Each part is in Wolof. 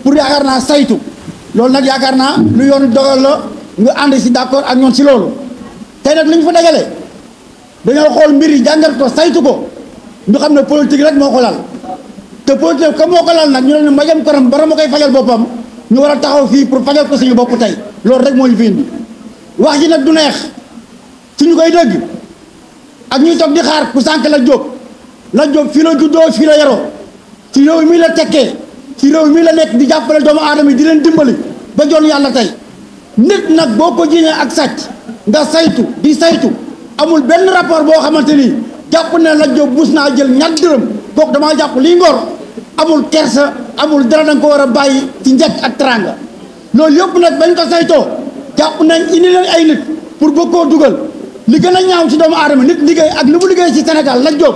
pour yaakaar naa saytu loolu nag yaakaar naa lu yoonu dogal la nga ànd si d'accord ak ñoom si loolu tey nag li ñu fa dajale dañoo xool mbir yi jàngat ko saytu ko ñu xam ne politique rek moo ko lal te politique comme moo ko lal nag ñu ne Madiame Karam bara ma koy fajal boppam ñu war a taxaw fii pour fajal ko suñu bopp tey loolu rek moo ñu fi indi wax ji nag du neex suñu koy dégg ak ñuy toog di xaar ku sànq la jóg fii la juddoo fii la yaroo ci réew mi la tekkee ci réew mi la nekk di jàppale doomu aadama yi di leen dimbali ba joon yàlla tey nit nag boo ko jiñee ak sàcc nga saytu di saytu amul benn rapport boo xamante ni jàpp ne la jóg bus naa jël ñaar dërëm kooku damaa jàpp lii ngor amul kersa amul dara danga ko war a bàyyi ci njëkk ak teranga loolu yëpp nag bañ ko saytoo jàpp nañ indi leen ay nit pour bëgg koo dugal li gën a ñaaw ci doomu aadama nit liggéey ak li mu liggéey ci Sénégal la jóg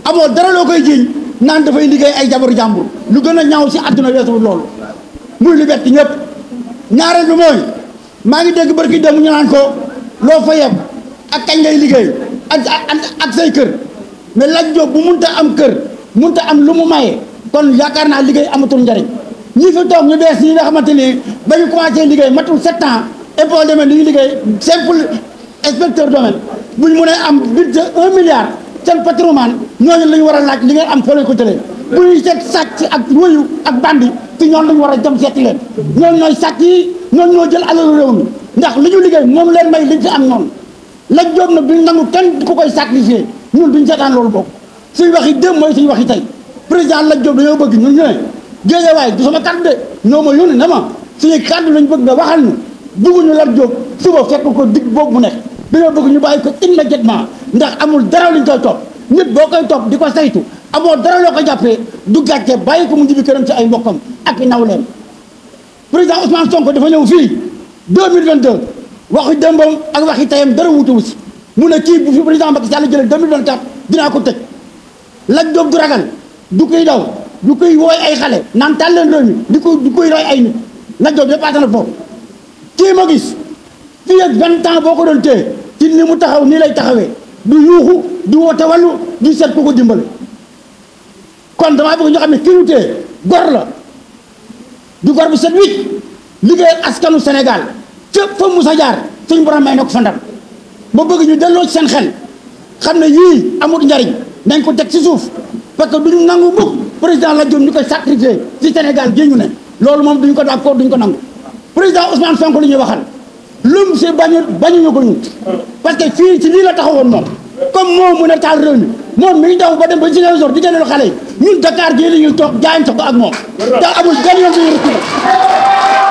amoo dara loo koy jiiñ naan dafay liggéey ay jabaru jàmbur lu gën a ñaaw ci àdduna weesu loolu muy lu bett ñëpp ñaareel bi mooy maa ngi dégg barki dem ñu naan ko loo fa yeb ak kañ ngay liggéey ak say kër mais Lat Diop bu munta am kër munta am lu mu maye kon yaakaar naa liggéey amatul njariñ ñi fi toog ñu bees ñi nga xamante ni ba ñu commencé liggéey matul 7 ans impôt domaine li ñu liggéey simple inspecteur domaine bu ñu mënee am budget 1 milliard seen patrimoine ñooñu la ñu war a laaj li ngeen am foo leen ko jëlee bu ñuy seet sàcc ak wëyu ak bandi ci ñoom lañu war a dem seeti leen ñooñu ñooy sàcc yi ñooñu ñoo jël alalu réew mi ndax li ñu liggéey moom leen may liñ fi am noonu Lat Diop nag duñ nangu kenn ku koy sacrifier ñun duñ seetaan loolu bokk suñ waxi démb mooy suñ waxi tey président Lat Diop dañoo bëgg ñun ñu ne Guédiawaye du sama kàddu de ñoo ma yónni na ma suñuy kàddu lañ bëgg nga waxal ñu bugguñu Lat Diop suba fekk ko dig boobu mu nekk dañoo bëgg ñu bàyyi ko immédiatement ndax amul dara luñ koy topp nit boo koy topp di ko saytu amoo dara loo ko jàppee du gàcce bàyyi ko mu jibi këram ci ay mbokkam ak i nawleem président Ousmane Sonko dafa ñëw fii 2022 waxi démbam ak waxi tayam dara wutuwu si mu ne kii bu fi président Macky Sall jëlee 2024 dinaa ko tëj Lat Diop du ragal du koy daw du koy wooy ay xale naan taal leen réew mi du koy roy ay nit Lat Diop dépassé na foofu kii ma gis fii ak 20 ans boo ko doon téye ci ni mu taxaw nii lay taxawee du yuuxu du woote wàllu du seet ku ko dimbale kon damaa bëgg ñu xam ne kii ñu téye gor la du gor bu set wicc liggéey askanu Sénégal fépp fa Moussa jaar suñu borom may na ko fa ndam ba bëgg ñu delloo ci seen xel xam ne yii amul njariñ nañ ko teg ci suuf parce que duñu nangu mukk président Lat Diop ñu koy sacrifier ci Sénégal gi ñu ne loolu moom duñu ko d'accord duñu ko nangu président Ousmane Sonko li ñuy waxal lum si bañuñu ko ñu parce que fii ci lii la taxawoon moom comme moom mu ne taal réew mi moom mi ngi daw ba dem ba Ziguinchor di génne xale yi ñun Dakar gii la ñuy toog jaayante ko ak moom te amul benn yoon duñu reculer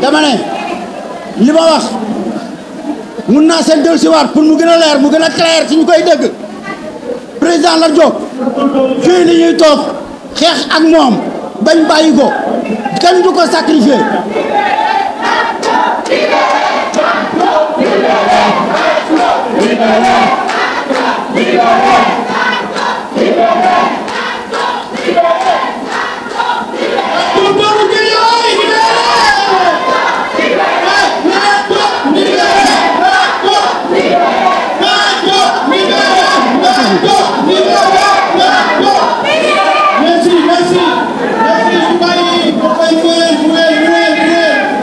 dama ne li ma wax mun naa seen dellu si waat pour mu gën a leer mu gën a clair ci ñu koy dégg président Lat Diop fii li ñuy toog xeex ak moom bañ bàyyi ko kenn du ko sacrifier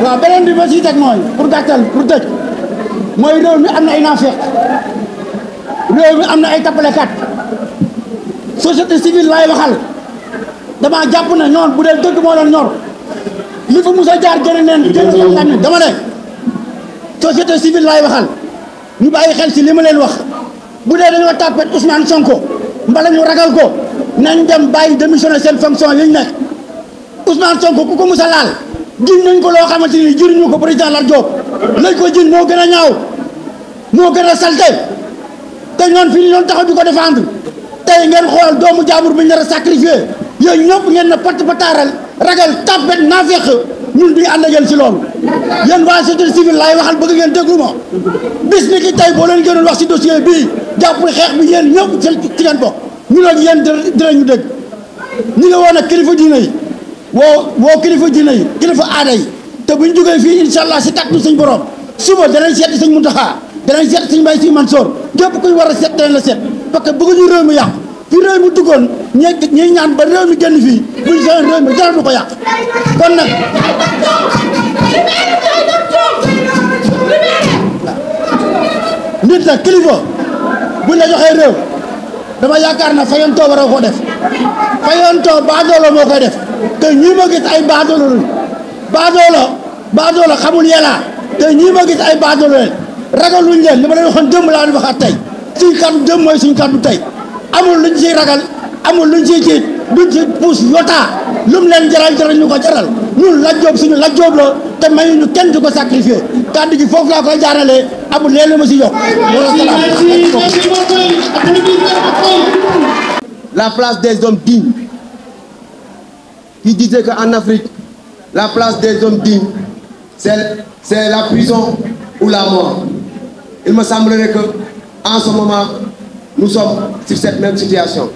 waaw beneen bi ma siy teg mooy pour gàttal pour tëj mooy réew mi am na ay naafeq réew mi am na ay tappalekat société civile laay waxal dama jàpp ne ñoon bu dee dëgg moo leen ñor li fa Moussa jaar gën leen dama ne société civile laay waxal ñu bàyyi xel si li ma leen wax bu dee dañoo tàppet Ousmane Sonko mbala ñu ragal ko nañ dem bàyyi démissionné seen fonction yi ñu nekk Ousmane Sonko ku ko Moussa laal jiñ nañ ko loo xamante ni jëriñu ko président Lat Diop lañ ko jiñ moo gën a ñaaw moo gën a salte te ñoon fii ni ñoon taxaw di ko défendre tey ngeen xool doomu jaambur bi ñu nar a sacrifié yooyu ñëpp ngeen na pat pataaral ragal tàppet naafeq ñun duñu ànd ak yéen si loolu yéen waa société civile laay waxal bëgg ngeen déglu ma bis ni ki tey boo leen gënoon wax si dossier bii jàpp xeex bi yéen ñëpp ci ngeen bokk ñun ak yéen dinañu dégg ñi nga woon ak kilifa diine yi woo kilifa diine yi kilifa aada yi te buñ jógee fii incha allah si kàttu suñ borom suba danañ seet sëñ Mountakha danañ seet sëñ Mbaye Sy Mansour képp kuñ war a seet danañ la seet parce que bëgguñu réew mi yàqu fi réew mi duggoon ñuy ñaan ba réew mi génn fii buñ seen réew mi dara du ko yàq kon nag nit nag kilifa buñ la joxee réew dama yaakaar na fayantoo war a ko def fayantoo baadoolo moo koy def te ñii ma gis ay baadoolo lañu baadoolo xamul yàlla te ñii ma gis ay baadoolo leen ragaluñ leen li ma leen waxoon démb laa leen waxaat tey suñ kàddu démb mooy suñ kàddu tey amul luñ ciy ragal amul luñ ciy ciit duñ ci puus yotaa lum leen jaral ñu ko jaral ñun Lat Diop suñu Lat Diop la te mayuñu kenn di ko sacrifié kàddu gi foofu laa koy jaaralee amul leen ma si yokk la place des hommes dignes qui disait qu'en Afrique la place des hommes dignes c'est la prison ou la mort. Il me semblerait que en ce moment nous sommes sur cette même situation.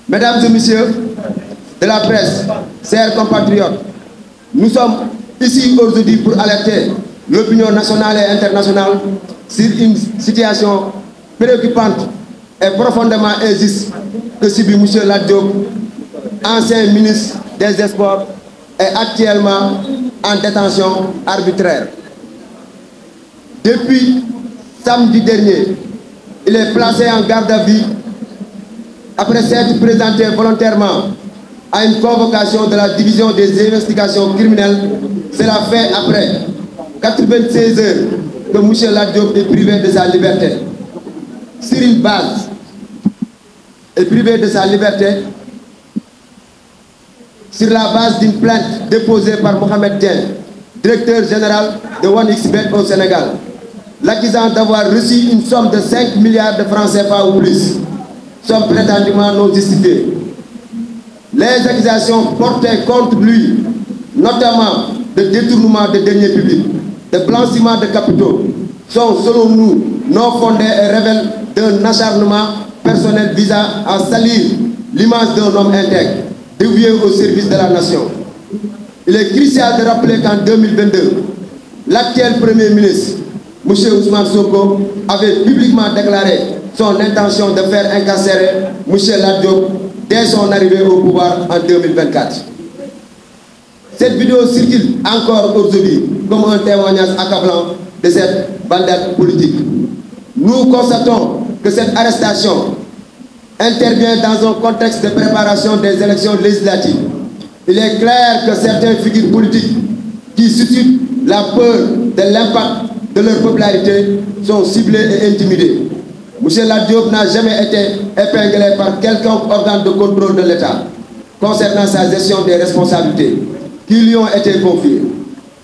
Mesdames et messieurs de la presse, chers compatriotes, nous sommes ici aujourd'hui pour alerter l'opinion nationale et internationale sur une situation préoccupante et profondément injuste que subit M. Lat Diop, ancien ministre des Sports, est actuellement en détention arbitraire. Depuis samedi dernier, il est placé en garde à vue après s'être présenté volontairement à une convocation de la division des investigations criminelles. Cela fait après 96 heures que M. Lat Diop est privé de sa liberté. Sur une base, est privé de sa liberté sur la base d'une plainte déposée par Mohamed Dieng, directeur général de 1xBet au Sénégal, l'accusant d'avoir reçu une somme de 5 milliards de francs CFA ou plus, somme prétendument non justifiée. Les accusations portées contre lui, notamment de détournement de deniers publics, de blanchiment de capitaux, sont selon nous non fondées et révèlent d'un acharnement personnel visant à salir l'image d'un homme intègre, dévoué au service de la nation. Il est crucial de rappeler qu'en 2022, l'actuel Premier ministre, M. Ousmane Sonko, avait publiquement déclaré son intention de faire incarcérer M. Lat Diop dès son arrivée au pouvoir en 2024. Cette vidéo circule encore aujourd'hui comme un témoignage accablant de cette bandade politique. Nous constatons que cette arrestation intervient dans un contexte de préparation des élections législatives. Il est clair que certaines figures politiques qui suscitent la peur de l'impact de leur popularité sont ciblées et intimidées. M. Lat Diop n'a jamais été épinglé par quelconque organe de contrôle de l'État concernant sa gestion des responsabilités qui lui ont été confiées.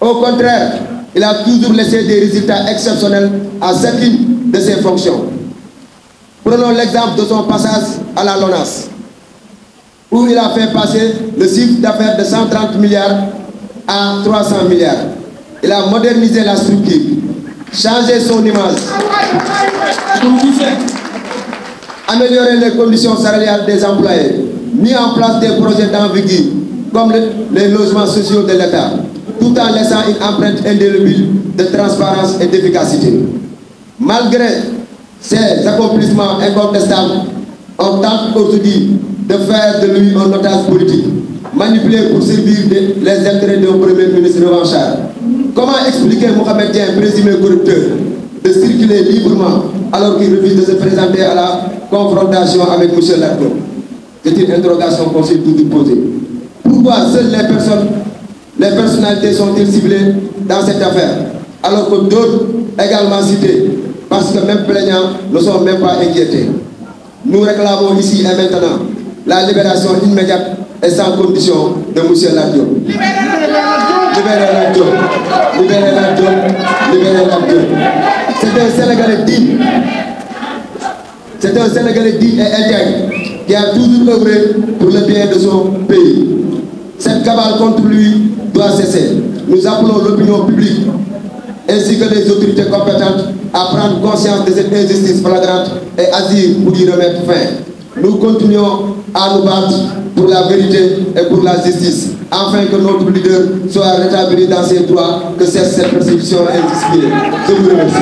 Au contraire, il a toujours laissé des résultats exceptionnels à chacune de ses fonctions. Prenons l'exemple de son passage à la LONASE, où il a fait passer le chiffre d'affaires de 130 milliards à 300 milliards. Il a modernisé la structure, changé son image, amélioré les conditions salariales des employés, mis en place des projets d'envergure comme les logements sociaux de l'État, tout en laissant une empreinte indélébile de transparence et d'efficacité. Malgré ces accomplissements incontestables, on tente aujourd'hui de faire de lui un otage politique, manipulé pour servir les intérêts d'un Premier ministre revanchard. Comment expliquer Mohamed Dieng, présumé corrupteur, de circuler librement alors qu'il refuse de se présenter à la confrontation avec M. Lat Diop? C'est une interrogation qu'on s'est toujours posée. Pourquoi seules les personnalités sont-elles ciblées dans cette affaire, alors que d'autres également cités, parce que même plaignants ne sont même pas inquiétés? Nous réclamons ici et maintenant la libération immédiate et sans condition de M. Lat Diop. Libérez Lat Diop. Libérez Lat Diop. Libérez Lat Diop. C'est un Sénégalais digne. C'est un Sénégalais digne et intègre qui a toujours œuvré pour le bien de son pays. Cette cabale contre lui doit cesser. Nous appelons l'opinion publique ainsi que les autorités compétentes à prendre conscience de cette injustice flagrante et agir pour y remettre fin. Nous continuons à nous battre pour la vérité et pour la justice, afin que notre leader soit rétabli dans ses droits, que cesse cette persécution injustifiée. Je vous remercie.